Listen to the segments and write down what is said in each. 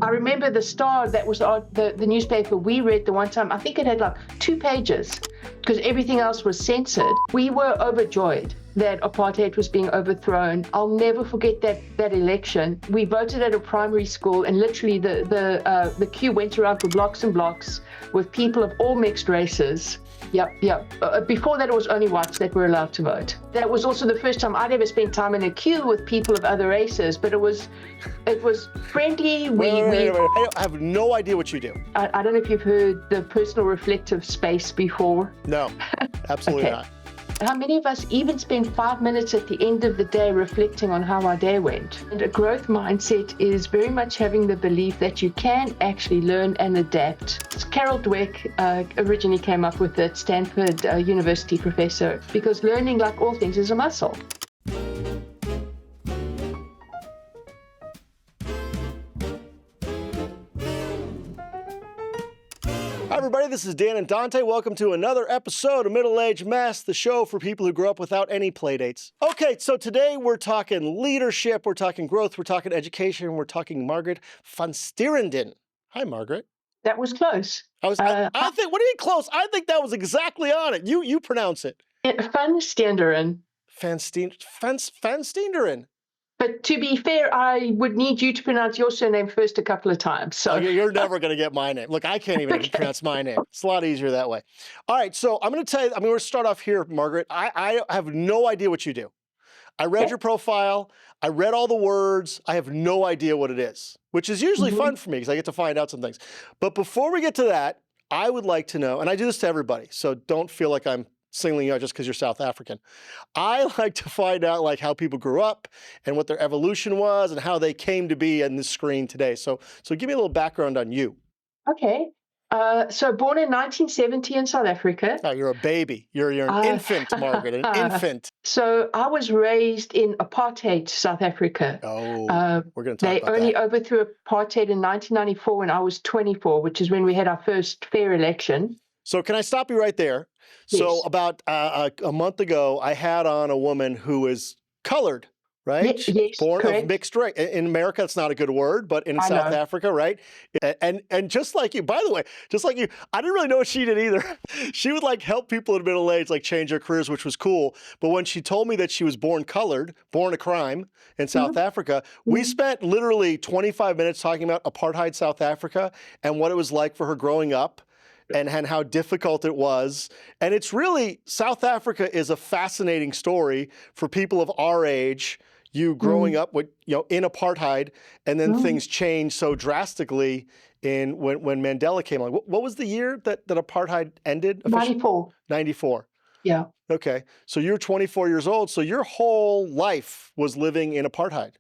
I remember the Star, that was the newspaper we read the one time. I think it had like 2 pages because everything else was censored. We were overjoyed that apartheid was being overthrown. I'll never forget that election. We voted at a primary school, and literally the queue went around for blocks and blocks with people of all mixed races. Yep. Before that, it was only whites that were allowed to vote. That was also the first time I'd ever spent time in a queue with people of other races, but it was friendly. Wait. I have no idea what you do. I don't know if you've heard the personal reflective space before. No, absolutely not. How many of us even spend 5 minutes at the end of the day reflecting on how our day went? And a growth mindset is very much having the belief that you can actually learn and adapt. Carol Dweck originally came up with it, Stanford University professor, because learning, like all things, is a muscle. Hi everybody, this is Dan and Dante. Welcome to another episode of Middle-Aged Mess, the show for people who grew up without any playdates. Okay, so today we're talking leadership, we're talking growth, we're talking education, we're talking Margaret Van Steenderen. Hi, Margaret. That was close. I think, what do you mean close? I think that was exactly on it. You pronounce it. Van Steenderen. Van Steenderen. But to be fair, I would need you to pronounce your surname first a couple of times. So you're never going to get my name. Look, I can't even pronounce my name. It's a lot easier that way. All right, so I'm going to tell you, we're going to start off here, Margaret. I have no idea what you do. I read your profile. I read all the words. I have no idea what it is, which is usually fun for me because I get to find out some things. But before we get to that, I would like to know, and I do this to everybody, so don't feel like I'm singling you out just because you're South African. I like to find out like how people grew up and what their evolution was and how they came to be on this screen today. So give me a little background on you. Okay. So born in 1970 in South Africa. Oh, you're a baby. You're an infant, Margaret, an infant. So I was raised in apartheid South Africa. Oh, we're going to talk They about that. only overthrew apartheid in 1994 when I was 24, which is when we had our first fair election. So can I stop you right there? Yes. So about a month ago, I had on a woman who is colored, right? Yes, born correct. of mixed race. In America, it's not a good word, but in South Africa, right? And just like you, by the way, just like you, I didn't really know what she did either. She would like help people in middle age, like change their careers, which was cool. But when she told me that she was born colored, born a crime in South Africa, we spent literally 25 minutes talking about apartheid South Africa and what it was like for her growing up. And how difficult it was. And it's really, South Africa is a fascinating story for people of our age, you growing up with, in apartheid, and then things changed so drastically when Mandela came along. What was the year that apartheid ended? 94. 94. Yeah. Okay. So you're 24 years old. So your whole life was living in apartheid.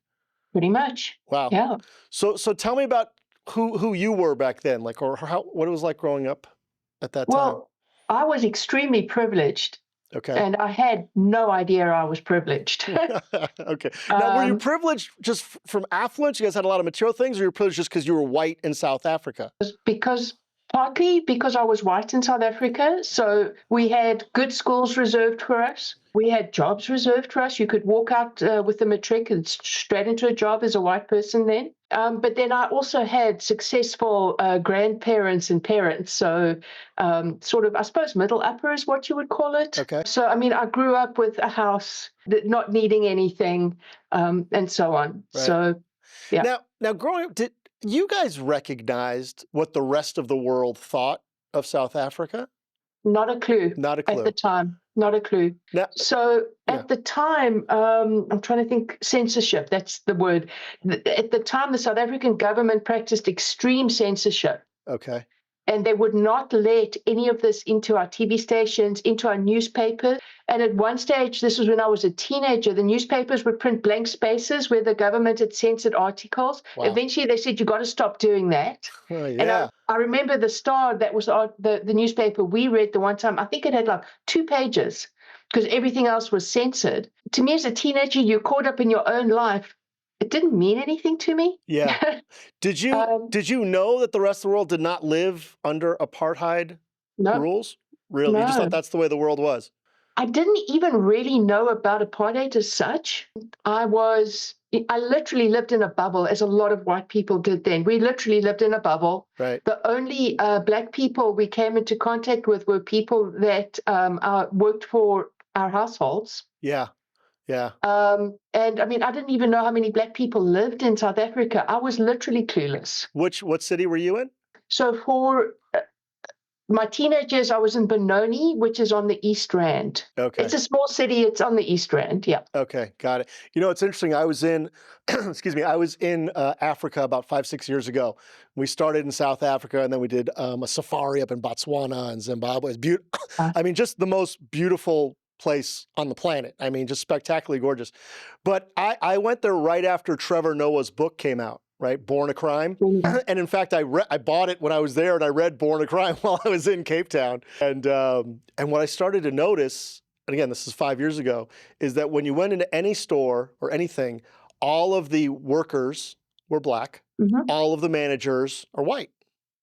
Pretty much. Wow. Yeah. So tell me about who you were back then, like, or what it was like growing up at that time. Well, I was extremely privileged. Okay. And I had no idea I was privileged. Okay. Now, were you privileged just from affluence? You guys had a lot of material things, or you were privileged just because you were white in South Africa? Partly because I was white in South Africa. So we had good schools reserved for us. We had jobs reserved for us. You could walk out with a matric and straight into a job as a white person then. But then I also had successful grandparents and parents. So sort of, I suppose, middle upper is what you would call it. Okay. So, I mean, I grew up with a house not needing anything and so on. Right. So, yeah. Now, growing up, did you guys recognized what the rest of the world thought of South Africa? Not a clue. Not a clue. At the time. Not a clue. Now, So at the time, I'm trying to think, censorship, that's the word. At the time, the South African government practiced extreme censorship. Okay. And they would not let any of this into our TV stations, into our newspapers. And at one stage, this was when I was a teenager, the newspapers would print blank spaces where the government had censored articles. Wow. Eventually, they said, you got to stop doing that. Oh, yeah. And I remember the Star, that was the newspaper we read the one time. I think it had like 2 pages because everything else was censored. To me, as a teenager, you're caught up in your own life. It didn't mean anything to me. Yeah. Did you know that the rest of the world did not live under apartheid rules? Really? No. You just thought that's the way the world was? I didn't even really know about apartheid as such. I was I literally lived in a bubble, as a lot of white people did then. We literally lived in a bubble. Right. The only Black people we came into contact with were people that worked for our households. Yeah. Yeah. And I mean, I didn't even know how many Black people lived in South Africa. I was literally clueless. What city were you in? So for my teenage years, I was in Benoni, which is on the East Rand. Okay. It's a small city. It's on the East Rand. Yeah. Okay. Got it. You know, it's interesting. I was in, excuse me, I was in Africa about 5-6 years ago. We started in South Africa, and then we did a safari up in Botswana and Zimbabwe. It's beautiful. I mean, just the most beautiful place on the planet. I mean, just spectacularly gorgeous. But I went there right after Trevor Noah's book came out. Right, Born a Crime, and in fact, I bought it when I was there, and I read Born a Crime while I was in Cape Town. And what I started to notice, and again, this is 5 years ago, is that when you went into any store or anything, all of the workers were Black, all of the managers are white,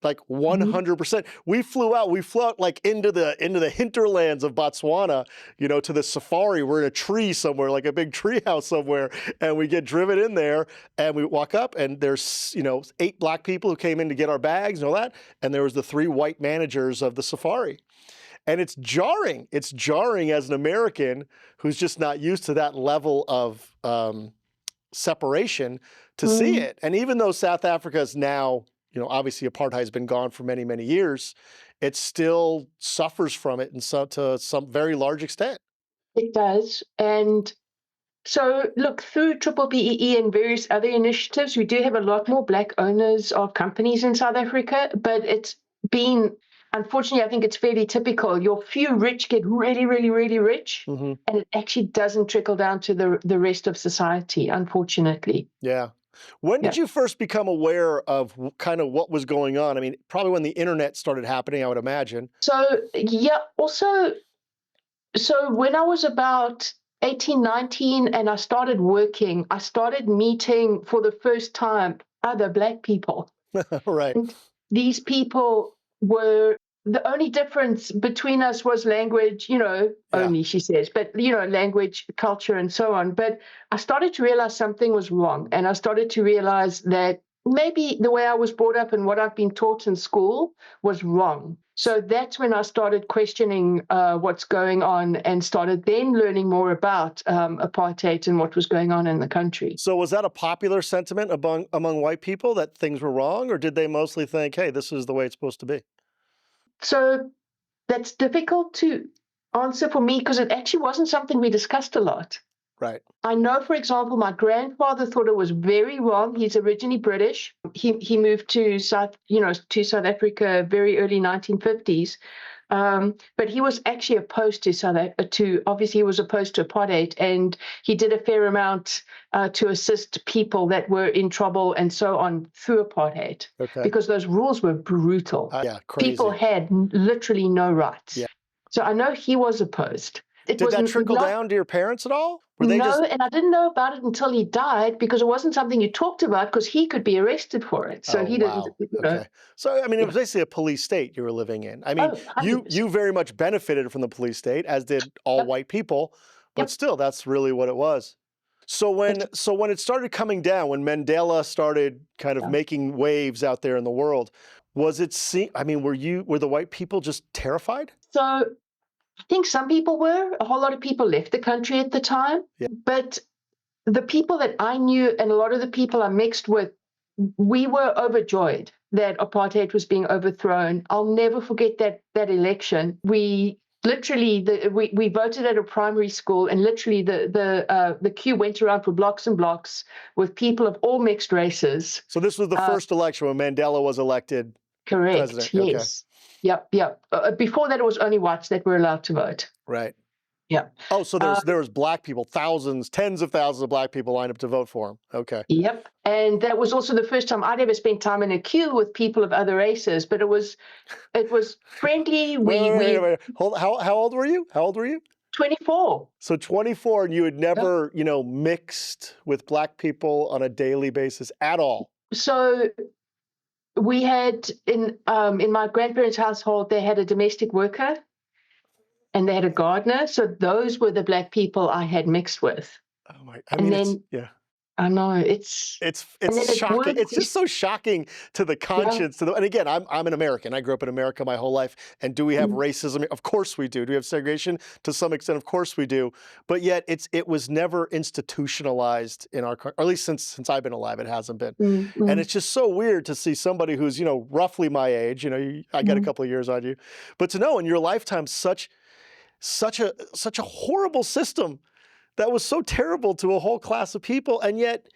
like 100%. We flew out like into the hinterlands of Botswana, you know, to the safari. We're in a tree somewhere, like a big tree house somewhere, and we get driven in there, and we walk up, and there's, you know, 8 Black people who came in to get our bags and all that, and there was the 3 white managers of the safari. And it's jarring. It's jarring as an American who's just not used to that level of separation to see it. And even though South Africa is now, you know, obviously apartheid has been gone for many, many years, it still suffers from it to some very large extent. It does. And so, look, through Triple BEE and various other initiatives, we do have a lot more Black owners of companies in South Africa, but it's been, unfortunately, I think it's fairly typical. Your few rich get really, really, really rich, and it actually doesn't trickle down to the rest of society, unfortunately. Yeah. When did you first become aware of kind of what was going on? I mean, probably when the internet started happening, I would imagine. So, yeah, also, so when I was about 18, 19, and I started working, I started meeting for the first time other Black people. Right. And these people were, the only difference between us was language, you know, only, she says, but, you know, language, culture, and so on. But I started to realize something was wrong. And I started to realize that maybe the way I was brought up and what I've been taught in school was wrong. So that's when I started questioning what's going on, and started then learning more about apartheid and what was going on in the country. So was that a popular sentiment among white people, that things were wrong, or did they mostly think, hey, this is the way it's supposed to be? So that's difficult to answer for me, because it actually wasn't something we discussed a lot. Right. I know, for example, my grandfather thought it was very wrong. He's originally British. He moved to South Africa very early 1950s. But he was actually opposed to obviously he was opposed to apartheid, and he did a fair amount to assist people that were in trouble and so on through apartheid, because those rules were brutal. Yeah, crazy. People had literally no rights. Yeah. So I know he was opposed. Did that trickle down to your parents at all? And I didn't know about it until he died, because it wasn't something you talked about, because he could be arrested for it. So he didn't. You know. Okay. So I mean, it was basically a police state you were living in. I mean, you very much benefited from the police state, as did all white people, but still, that's really what it was. So when it started coming down, when Mandela started kind of making waves out there in the world, was it? I mean, were the white people just terrified? So I think some people were. A whole lot of people left the country at the time. Yeah. But the people that I knew, and a lot of the people I mixed with, we were overjoyed that apartheid was being overthrown. I'll never forget that election. We literally we voted at a primary school, and literally the queue went around for blocks and blocks with people of all mixed races. So this was the first election when Mandela was elected. Correct. President. Yes. Okay. Yep. Before that, it was only whites that were allowed to vote. Right. Yeah. Oh, so there was Black people, tens of thousands of Black people lined up to vote for him. Okay. Yep. And that was also the first time I'd ever spent time in a queue with people of other races. But it was friendly. Wait. How old were you? 24. So 24, and you had never, mixed with Black people on a daily basis at all. So we had in my grandparents' household, they had a domestic worker and they had a gardener. So those were the Black people I had mixed with. Oh my! I know it's and then it shocking. worked. It's just so shocking to the Yeah. conscience. And again, I'm an American. I grew up in America my whole life. And do we have Mm, racism? Of course we do. Do we have segregation? To some extent, of course we do. But yet it was never institutionalized in our country, or at least since I've been alive, it hasn't been. mm, And mm, it's just so weird to see somebody who's, roughly my age. I got a mm. couple of years on you, but to know in your lifetime such a horrible system that was so terrible to a whole class of people, and yet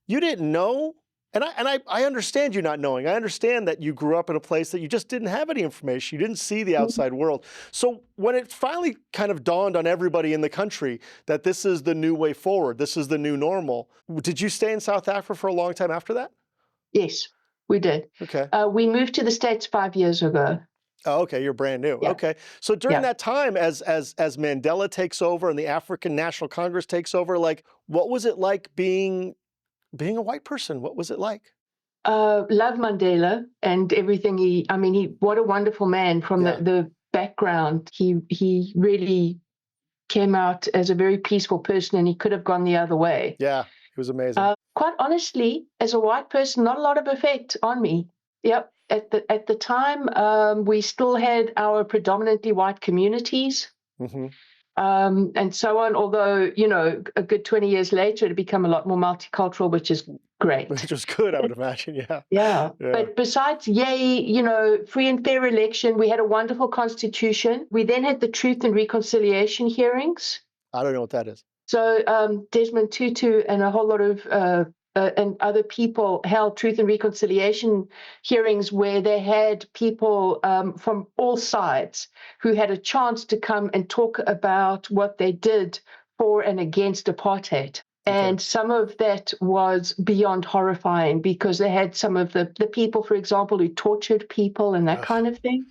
you didn't know. And I understand you not knowing. I understand that you grew up in a place that you just didn't have any information. You didn't see the outside world. So when it finally kind of dawned on everybody in the country that this is the new way forward, this is the new normal, did you stay in South Africa for a long time after that? Yes, we did. Okay. We moved to the States 5 years ago. Oh, okay, you're brand new. Yeah. Okay. So during Yeah. that time, as Mandela takes over and the African National Congress takes over, like, what was it like being a white person? What was it like? Love Mandela and everything what a wonderful man from Yeah. the background. He really came out as a very peaceful person, and he could have gone the other way. Yeah, it was amazing. Quite honestly, as a white person, not a lot of effect on me. Yep. At the time, we still had our predominantly white communities. Mm-hmm. And so on. Although, a good 20 years later, it had become a lot more multicultural, which is great. Which was good, I would imagine. Yeah. Yeah. Yeah. But besides, free and fair election, we had a wonderful constitution. We then had the Truth and Reconciliation hearings. I don't know what that is. So Desmond Tutu and a whole lot of and other people held Truth and Reconciliation hearings where they had people from all sides who had a chance to come and talk about what they did for and against apartheid. And some of that was beyond horrifying, because they had some of the people, for example, who tortured people and that kind of thing.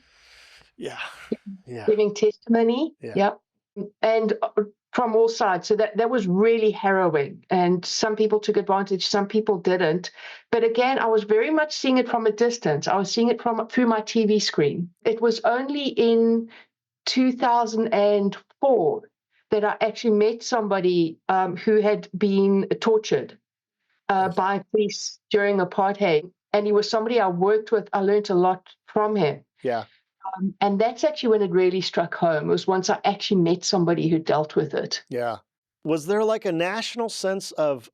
Yeah. Yeah. Giving testimony. Yeah. Yep. And from all sides. So that was really harrowing. And some people took advantage, some people didn't. But again, I was very much seeing it from a distance. I was seeing it through my TV screen. It was only in 2004 that I actually met somebody who had been tortured by police during apartheid. And he was somebody I worked with. I learned a lot from him. Yeah. And that's actually when it really struck home. It was once I actually met somebody who dealt with it. Yeah. Was there like a national sense of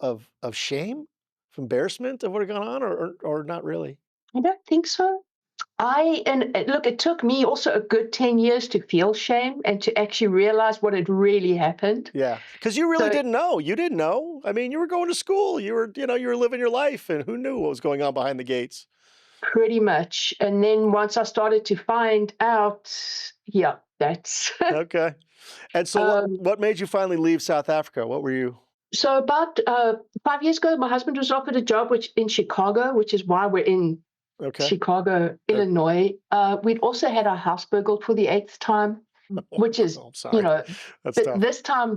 shame, of embarrassment of what had gone on, or not really? I don't think so. Look, it took me also a good 10 years to feel shame and to actually realize what had really happened. Yeah, because you really didn't know. You didn't know. I mean, you were going to school. You were living your life, and who knew what was going on behind the gates? Pretty much. And then once I started to find out, yeah, that's okay. And so, what made you finally leave South Africa? What were you? So about 5 years ago, my husband was offered a job in Chicago, which is why we're in Chicago, Illinois. We'd also had our house burgled for the 8th time, which is, That's tough. This time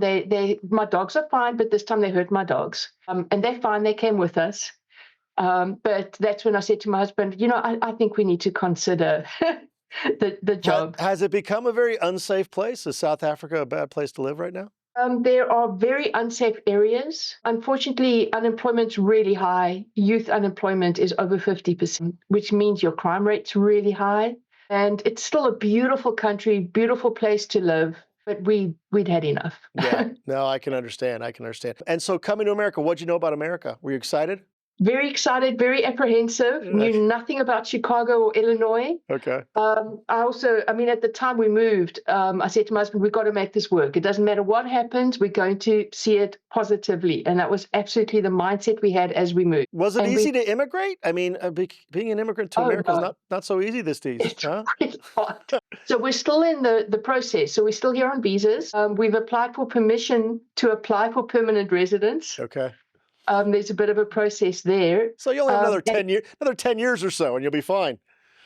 my dogs are fine, but this time they hurt my dogs. And they're fine. They came with us. But that's when I said to my husband, I think we need to consider the job. Has it become a very unsafe place? Is South Africa a bad place to live right now? There are very unsafe areas. Unfortunately, unemployment's really high. Youth unemployment is over 50%, which means your crime rate's really high. And it's still a beautiful country, beautiful place to live, but we'd had enough. Yeah, no, I can understand. And so coming to America, what'd you know about America? Were you excited? Very excited, very apprehensive, knew nothing about Chicago or Illinois. Okay. At the time we moved, I said to my husband, we've got to make this work. It doesn't matter what happens, we're going to see it positively. And that was absolutely the mindset we had as we moved. Was it easy to immigrate? I mean, being an immigrant to America is not so easy these days. It's really hard. So we're still in the process. So we're still here on visas. We've applied for permission to apply for permanent residence. Okay. There's a bit of a process there. So you'll have another 10 years or so, and you'll be fine.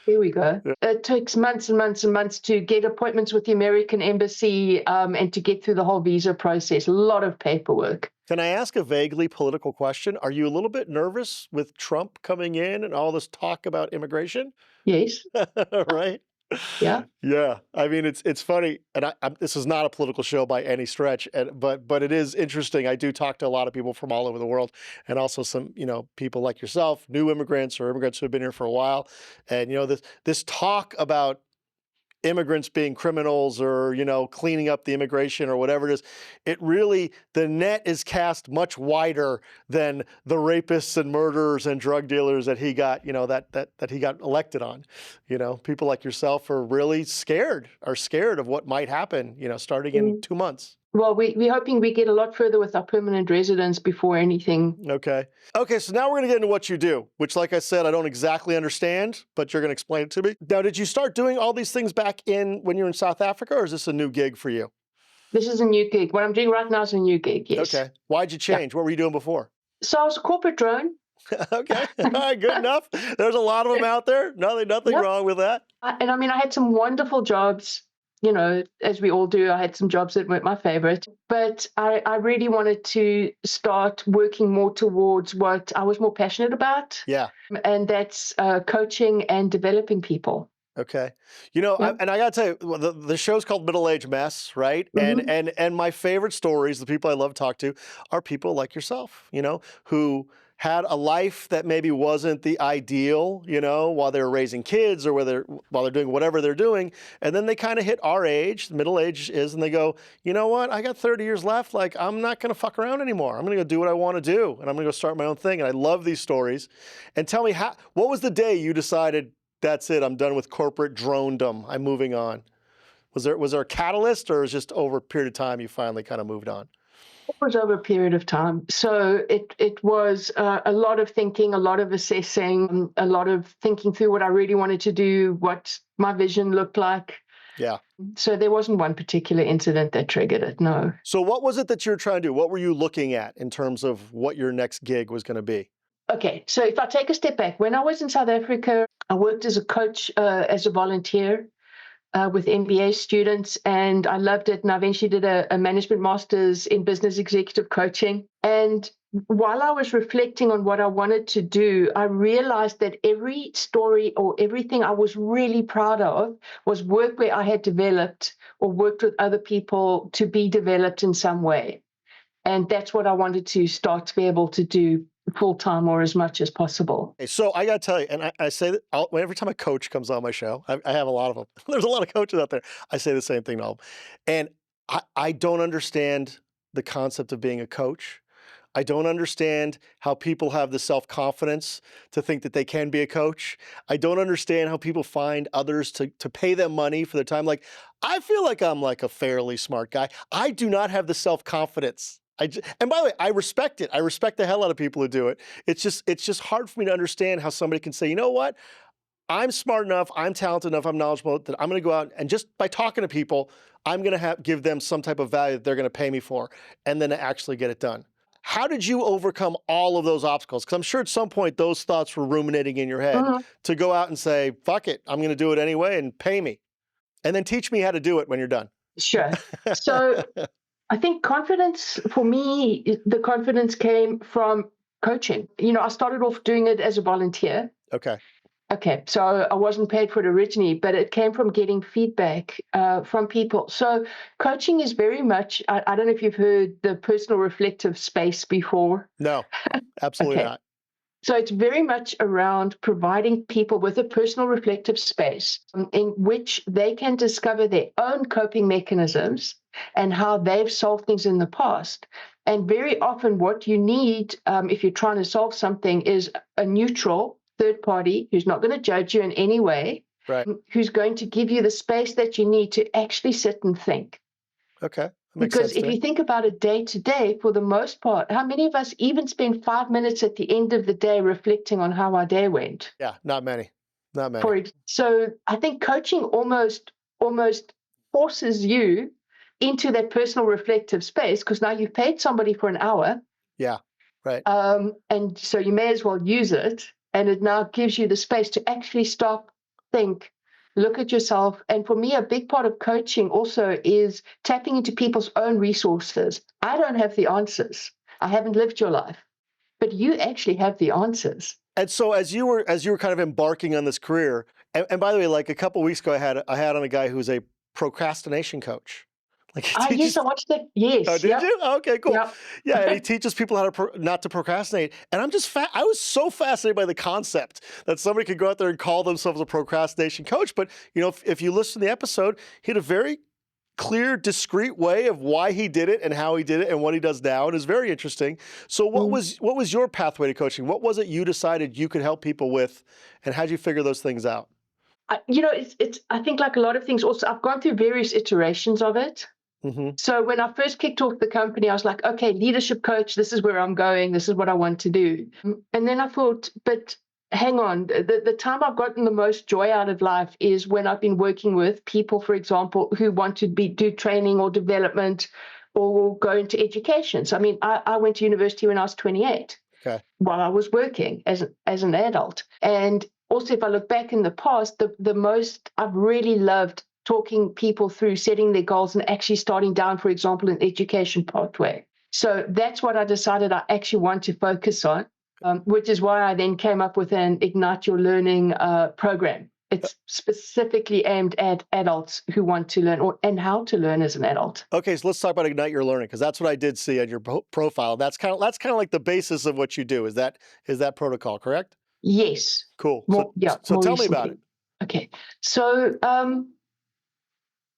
Here we go. Yeah. It takes months and months and months to get appointments with the American embassy and to get through the whole visa process. A lot of paperwork. Can I ask a vaguely political question? Are you a little bit nervous with Trump coming in and all this talk about immigration? Yes. Right. Yeah. Yeah, I mean it's funny, and this is not a political show by any stretch, but it is interesting. I do talk to a lot of people from all over the world, and also some people like yourself, new immigrants or immigrants who have been here for a while, and this talk about immigrants being criminals or cleaning up the immigration or whatever it is, the net is cast much wider than the rapists and murderers and drug dealers that he got that he got elected on. People like yourself are really scared of what might happen starting in 2 months. Well, we're hoping we get a lot further with our permanent residents before anything. Okay, so now we're going to get into what you do, which, like I said, I don't exactly understand, but you're going to explain it to me. Now, did you start doing all these things back when you were in South Africa, or is this a new gig for you? This is a new gig. What I'm doing right now is a new gig, yes. Okay. Why'd you change? Yeah. What were you doing before? So I was a corporate drone. Okay. All right, good enough. There's a lot of them out there. Nothing wrong with that. And I mean, I had some wonderful jobs. As we all do, I had some jobs that weren't my favorite, but I really wanted to start working more towards what I was more passionate about. Yeah. And that's coaching and developing people. Okay. And I got to tell you, the show's called Middle Age Mess, right? Mm-hmm. And my favorite stories, the people I love to talk to, are people like yourself, who had a life that maybe wasn't the ideal, while they were raising kids or while they're doing whatever they're doing. And then they kind of hit our age, middle age is, and they go, you know what? I got 30 years left. Like, I'm not going to fuck around anymore. I'm going to go do what I want to do. And I'm going to go start my own thing. And I love these stories. And tell me, what was the day you decided, that's it, I'm done with corporate dronedom, I'm moving on? Was there a catalyst, or was it just over a period of time you finally kind of moved on? It was over a period of time. So it was a lot of thinking, a lot of assessing, a lot of thinking through what I really wanted to do, what my vision looked like. Yeah. So there wasn't one particular incident that triggered it, no. So what was it that you were trying to do? What were you looking at in terms of what your next gig was going to be? Okay, so if I take a step back, when I was in South Africa, I worked as a coach, as a volunteer with MBA students, and I loved it. And I eventually did a management master's in business executive coaching. And while I was reflecting on what I wanted to do, I realized that every story or everything I was really proud of was work where I had developed or worked with other people to be developed in some way. And that's what I wanted to start to be able to do full-time or as much as possible. So I got to tell you, and I say that every time a coach comes on my show, I have a lot of them. There's a lot of coaches out there. I say the same thing to all of them. And I don't understand the concept of being a coach. I don't understand how people have the self-confidence to think that they can be a coach. I don't understand how people find others to pay them money for their time. Like, I feel like I'm like a fairly smart guy. I do not have the self-confidence. And by the way, I respect it. I respect the hell out of people who do it. It's just hard for me to understand how somebody can say, you know what? I'm smart enough, I'm talented enough, I'm knowledgeable that I'm going to go out and just by talking to people, I'm going to give them some type of value that they're going to pay me for, and then to actually get it done. How did you overcome all of those obstacles? Because I'm sure at some point those thoughts were ruminating in your head to go out and say, fuck it, I'm going to do it anyway and pay me. And then teach me how to do it when you're done. Sure. So I think confidence, for me, the confidence came from coaching. I started off doing it as a volunteer. Okay, so I wasn't paid for it originally, but it came from getting feedback from people. So coaching is very much, I don't know if you've heard the personal reflective space before. No, absolutely not. So it's very much around providing people with a personal reflective space in which they can discover their own coping mechanisms and how they've solved things in the past. And very often what you need if you're trying to solve something is a neutral third party who's not going to judge you in any way, right, who's going to give you the space that you need to actually sit and think. Okay. Because if you think about it day to day, for the most part, how many of us even spend 5 minutes at the end of the day reflecting on how our day went? Yeah, not many. Not many. So I think coaching almost forces you into that personal reflective space, because now you've paid somebody for an hour. Yeah, right. And so you may as well use it. And it now gives you the space to actually stop, think, look at yourself. And for me, a big part of coaching also is tapping into people's own resources. I don't have the answers. I haven't lived your life, but you actually have the answers. And so as you were kind of embarking on this career, And by the way, like a couple of weeks ago, I had on a guy who's a procrastination coach. Like he Yes, teaches. I watched that. Yes. Oh, did you? Oh, okay, cool. Yep. Yeah, and he teaches people how to not to procrastinate. And I was so fascinated by the concept that somebody could go out there and call themselves a procrastination coach. But you know, if you listen to the episode, he had a very clear, discrete way of why he did it and how he did it and what he does now. It is very interesting. So what was your pathway to coaching? What was it you decided you could help people with, and how'd you figure those things out? You know, it's I think like a lot of things also, I've gone through various iterations of it. Mm-hmm. So when I first kicked off the company, I was like, okay, leadership coach, this is where I'm going. This is what I want to do. And then I thought, but hang on, the time I've gotten the most joy out of life is when I've been working with people, for example, who want to do training or development or go into education. So, I mean, I went to university when I was 28 while I was working as an adult. And also, if I look back in the past, the most I've really loved talking people through setting their goals and actually starting down, for example, an education pathway. So that's what I decided I actually want to focus on, which is why I then came up with an Ignite Your Learning program. It's specifically aimed at adults who want to learn and how to learn as an adult. Okay, so let's talk about Ignite Your Learning, because that's what I did see on your profile. That's kind of like the basis of what you do. Is that protocol, correct? Yes. Cool. So tell me about it. Okay. So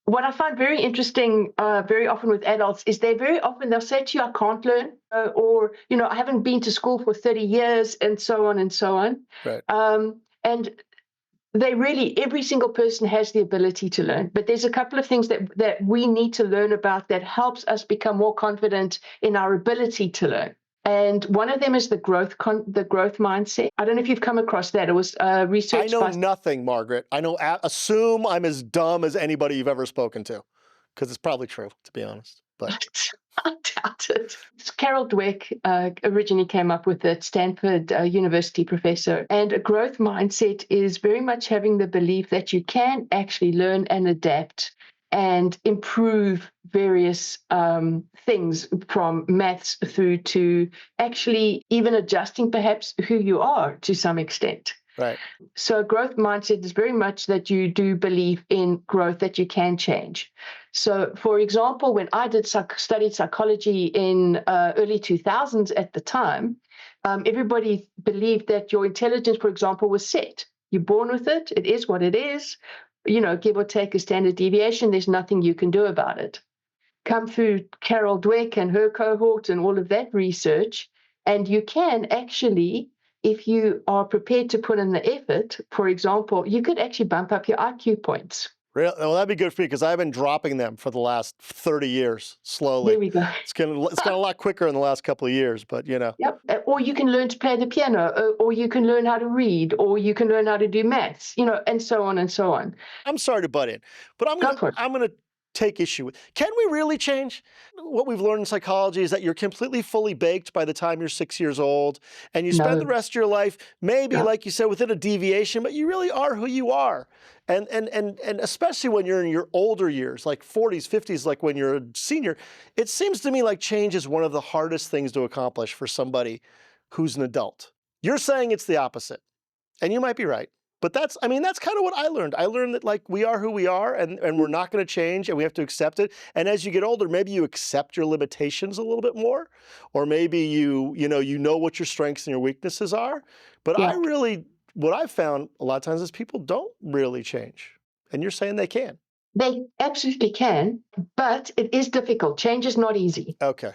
what I find very interesting very often with adults is they'll say to you, I can't learn, or, you know, I haven't been to school for 30 years and so on and so on. Right. And every single person has the ability to learn, but there's a couple of things that we need to learn about that helps us become more confident in our ability to learn. And one of them is the growth mindset. I don't know if you've come across that. It was research. I know nothing, Margaret. Assume I'm as dumb as anybody you've ever spoken to, because it's probably true, to be honest. But I doubt it. Carol Dweck originally came up with it, Stanford University professor. And a growth mindset is very much having the belief that you can actually learn and adapt and improve various things, from maths through to actually even adjusting perhaps who you are to some extent. Right. So growth mindset is very much that you do believe in growth, that you can change. So, for example, when I studied psychology in early 2000s at the time, everybody believed that your intelligence, for example, was set. You're born with it. It is what it is. You know, give or take a standard deviation, there's nothing you can do about it. Come through Carol Dweck and her cohort and all of that research, and you can actually, if you are prepared to put in the effort, for example, you could actually bump up your IQ points. Really? Well, that'd be good for me, because I've been dropping them for the last 30 years, slowly. There we go. It's gone a lot quicker in the last couple of years, but you know. Yep. Or you can learn to play the piano, or you can learn how to read, or you can learn how to do maths, you know, and so on and so on. I'm sorry to butt in, but I'm gonna take issue with. Can we really change? What we've learned in psychology is that you're completely fully baked by the time you're 6 years old, and you spend the rest of your life, maybe like you said, within a deviation, but you really are who you are. And especially when you're in your older years, like 40s, 50s, like when you're a senior, it seems to me like change is one of the hardest things to accomplish for somebody who's an adult. You're saying it's the opposite, and you might be right. But that's kind of what I learned. I learned that like we are who we are, and we're not going to change, and we have to accept it. And as you get older, maybe you accept your limitations a little bit more, or maybe you know what your strengths and your weaknesses are. But what I've found a lot of times is people don't really change, and you're saying they can. They absolutely can, but it is difficult. Change is not easy. Okay.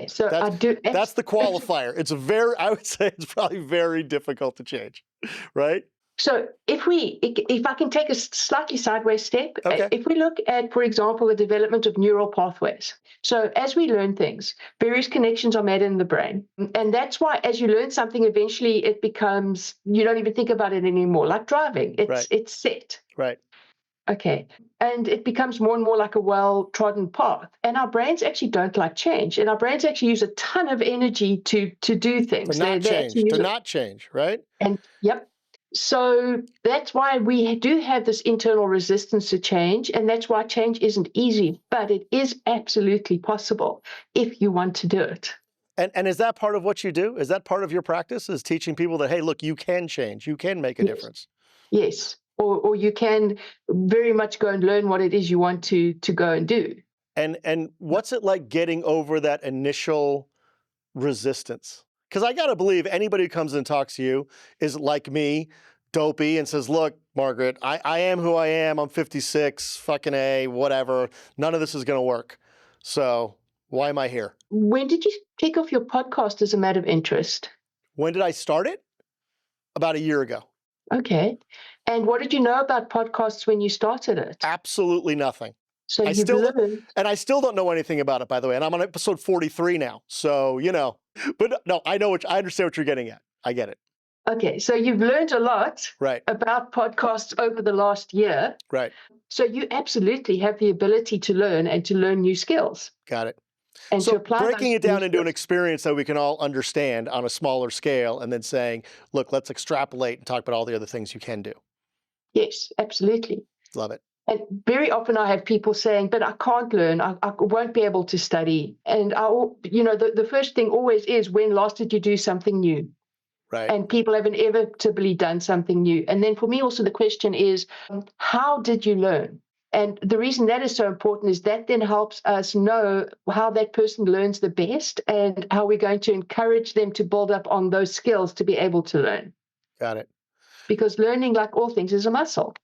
So that's the qualifier. I would say it's probably very difficult to change, right? So if I can take a slightly sideways step, if we look at, for example, the development of neural pathways. So as we learn things, various connections are made in the brain. And that's why as you learn something, eventually it becomes, you don't even think about it anymore, like driving. It's set. Right. Okay. And it becomes more and more like a well-trodden path. And our brains actually don't like change. And our brains actually use a ton of energy to do things. To not change, right? And so that's why we do have this internal resistance to change, and that's why change isn't easy, but it is absolutely possible if you want to do it. And is that part of what you do? Is that part of your practice, is teaching people that, hey, look, you can change, you can make a difference? Yes. or you can very much go and learn what it is you want to go and do. And what's it like getting over that initial resistance? Because I got to believe anybody who comes and talks to you is like me, dopey, and says, look, Margaret, I am who I am. I'm 56, fucking A, whatever. None of this is going to work. So why am I here? When did you kick off your podcast as a matter of interest? When did I start it? About a year ago. Okay. And what did you know about podcasts when you started it? Absolutely nothing. So you've learned. And I still don't know anything about it, by the way. And I'm on episode 43 now. So, but no, I understand what you're getting at. I get it. Okay. So you've learned a lot about podcasts over the last year. Right. So you absolutely have the ability to learn and to learn new skills. Got it. And so to apply breaking it down into an experience that we can all understand on a smaller scale, and then saying, look, let's extrapolate and talk about all the other things you can do. Yes, absolutely. Love it. And very often I have people saying, but I can't learn, I won't be able to study. And the first thing always is, when last did you do something new? Right. And people have inevitably done something new. And then for me also the question is, how did you learn? And the reason that is so important is that then helps us know how that person learns the best and how we're going to encourage them to build up on those skills to be able to learn. Got it. Because learning, like all things, is a muscle.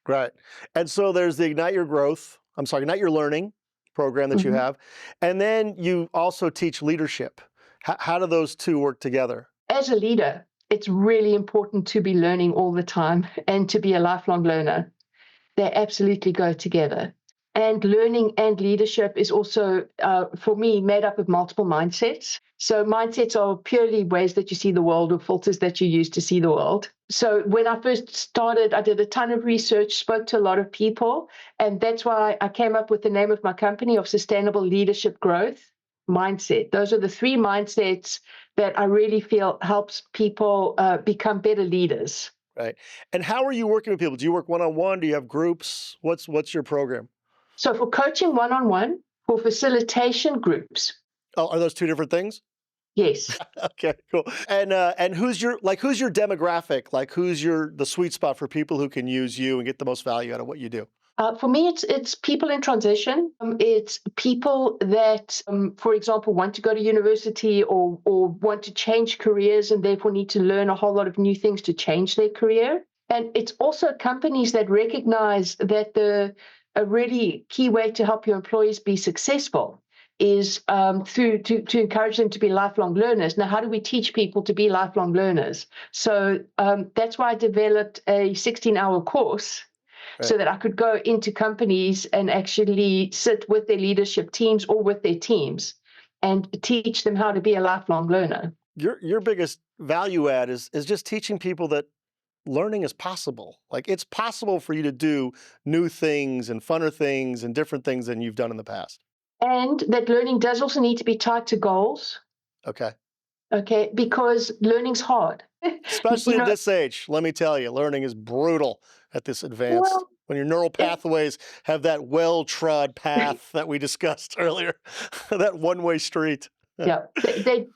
Right. And so there's the Ignite Your Learning program that you have. And then you also teach leadership. How do those two work together? As a leader, it's really important to be learning all the time and to be a lifelong learner. They absolutely go together. And learning and leadership is also, for me, made up of multiple mindsets. So mindsets are purely ways that you see the world, or filters that you use to see the world. So when I first started, I did a ton of research, spoke to a lot of people, and that's why I came up with the name of my company, of Sustainable Leadership Growth Mindset. Those are the three mindsets that I really feel helps people become better leaders. Right. And how are you working with people? Do you work one-on-one? Do you have groups? What's your program? So for coaching one-on-one, for facilitation, groups. Oh, are those two different things? Yes. Okay, cool. And who's your demographic? Like, who's the sweet spot for people who can use you and get the most value out of what you do? For me, it's people in transition. It's people that, for example, want to go to university or want to change careers and therefore need to learn a whole lot of new things to change their career. And it's also companies that recognize that a really key way to help your employees be successful is to encourage them to be lifelong learners. Now, how do we teach people to be lifelong learners? So that's why I developed a 16-hour course. Right. So that I could go into companies and actually sit with their leadership teams or with their teams and teach them how to be a lifelong learner. Your biggest value add is just teaching people that learning is possible. Like, it's possible for you to do new things and funner things and different things than you've done in the past. And that learning does also need to be tied to goals. Okay, because learning's hard. Especially in this age, let me tell you, learning is brutal at this advanced. When your neural pathways have that well-trod path that we discussed earlier, that one-way street. Yeah, they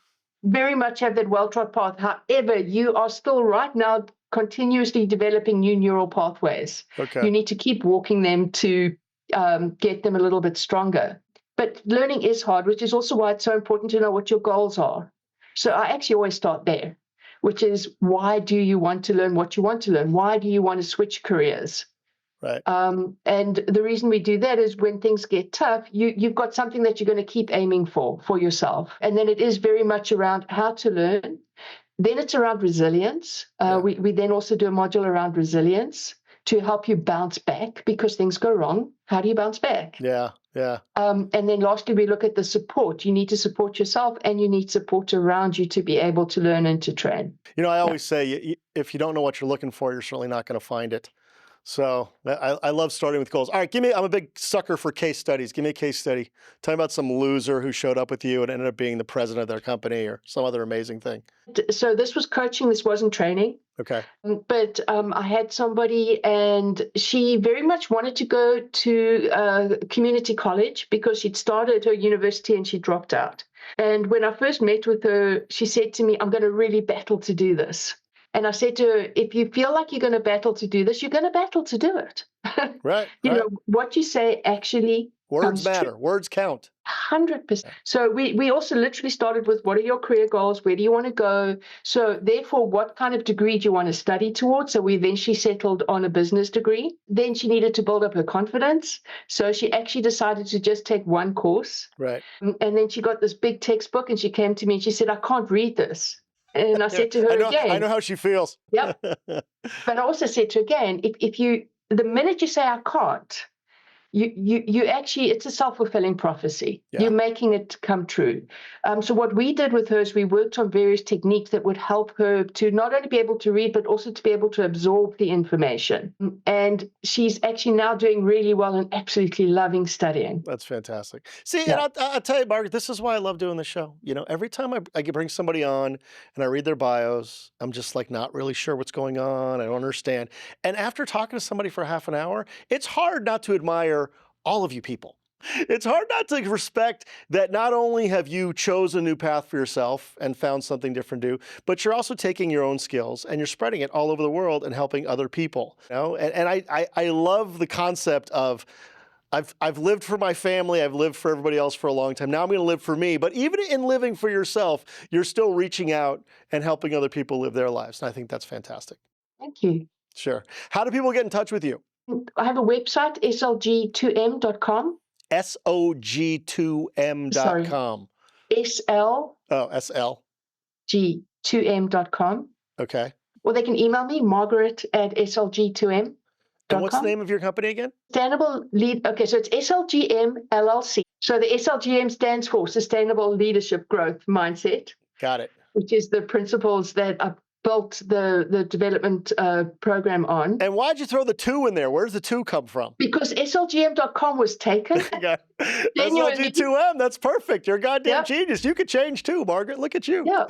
very much have that well-trod path. However, you are still right now continuously developing new neural pathways. Okay. You need to keep walking them to get them a little bit stronger. But learning is hard, which is also why it's so important to know what your goals are. So I actually always start there, which is, why do you want to learn what you want to learn? Why do you want to switch careers? Right. And the reason we do that is when things get tough, you've got something that you're going to keep aiming for yourself. And then it is very much around how to learn. Then it's around resilience. We then also do a module around resilience to help you bounce back because things go wrong. How do you bounce back? Yeah. And then lastly, we look at the support. You need to support yourself and you need support around you to be able to learn and to train. I always say, if you don't know what you're looking for, you're certainly not going to find it. So I love starting with goals. All right, I'm a big sucker for case studies. Give me a case study. Tell me about some loser who showed up with you and ended up being the president of their company or some other amazing thing. So this was coaching. This wasn't training. Okay. But I had somebody and she very much wanted to go to community college because she'd started her university and she dropped out. And when I first met with her, she said to me, I'm going to really battle to do this. And I said to her, if you feel like you're going to battle to do this, you're going to battle to do it. Right. You know, what you say actually words matter. Words count. 100%. So we also literally started with, what are your career goals? Where do you want to go? So therefore, what kind of degree do you want to study towards? So we eventually settled on a business degree. Then she needed to build up her confidence. So she actually decided to just take one course. Right. And then she got this big textbook and she came to me and she said, I can't read this. And I said to her again. I know how she feels. Yep. But I also said to her again, the minute you say I can't, you actually, it's a self-fulfilling prophecy. Yeah. You're making it come true. So what we did with her is we worked on various techniques that would help her to not only be able to read, but also to be able to absorb the information. And she's actually now doing really well and absolutely loving studying. That's fantastic. See, and I'll tell you, Margaret, this is why I love doing the show. You know, every time I bring somebody on and I read their bios, I'm just like not really sure what's going on. I don't understand. And after talking to somebody for half an hour, it's hard not to admire all of you people. It's hard not to respect that not only have you chosen a new path for yourself and found something different to do, but you're also taking your own skills and you're spreading it all over the world and helping other people. You know? And I love the concept of I've lived for my family, I've lived for everybody else for a long time. Now I'm going to live for me. But even in living for yourself, you're still reaching out and helping other people live their lives. And I think that's fantastic. Thank you. Sure. How do people get in touch with you? I have a website, slg2m.com. SOG2M.com. SLG2m.com. Okay. Or they can email me, Margaret@slg2m.com. And what's the name of your company again? Sustainable Lead. Okay, so it's SLGM LLC. So the SLGM stands for Sustainable Leadership Growth Mindset. Got it. Which is the principles that I built the development program on. And why'd you throw the 2 in there? Where does the 2 come from? Because slgm.com was taken. SLG2M, that's perfect. You're a goddamn genius. You could change too, Margaret. Look at you. Yeah.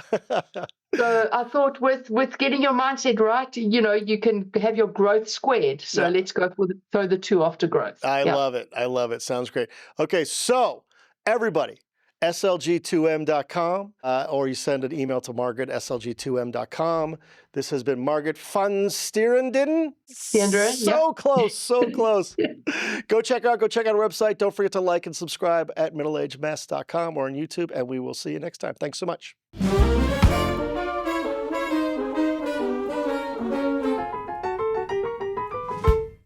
So I thought with getting your mindset right, you know, you can have your growth squared. So let's go throw the 2 after growth. I love it. I love it. Sounds great. Okay, so everybody, slg2m.com, or you send an email to Margaret, slg2m.com. This has been Margaret Van Steenderen. So close, so close. Go check out our website. Don't forget to like and subscribe at middleagedmess.com or on YouTube, and we will see you next time. Thanks so much.